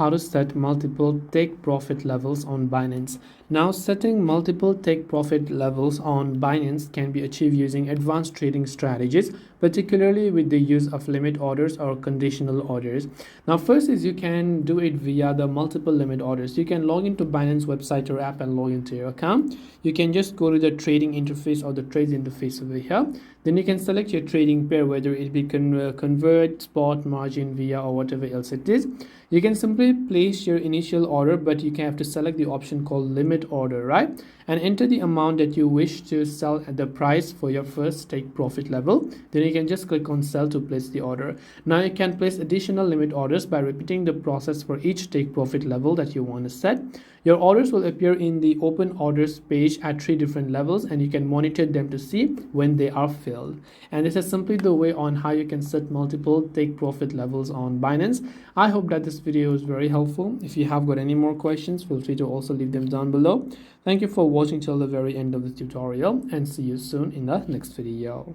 how to set multiple take profit levels on Binance. Now, setting multiple take profit levels on Binance can be achieved using advanced trading strategies, particularly with the use of limit orders or conditional orders. Now, first is you can do it via the multiple limit orders. You can log into Binance website or app and log into your account. You can just go to the trading interface or the trades interface over here. Then you can select your trading pair, whether it be convert, spot, margin, via, or whatever else it is. You can simply place your initial order, but you can have to select the option called limit order, right? And enter the amount that you wish to sell at the price for your first take profit level. Then you can just click on sell to place the order. Now you can place additional limit orders by repeating the process for each take profit level that you want to set. Your orders will appear in the open orders page at 3 different levels, and you can monitor them to see when they are filled. And this is simply the way on how you can set multiple take profit levels on Binance. I hope that this video was very helpful. If you have got any more questions, feel free to also leave them down below. Thank you for watching till the very end of the tutorial, and see you soon in the next video.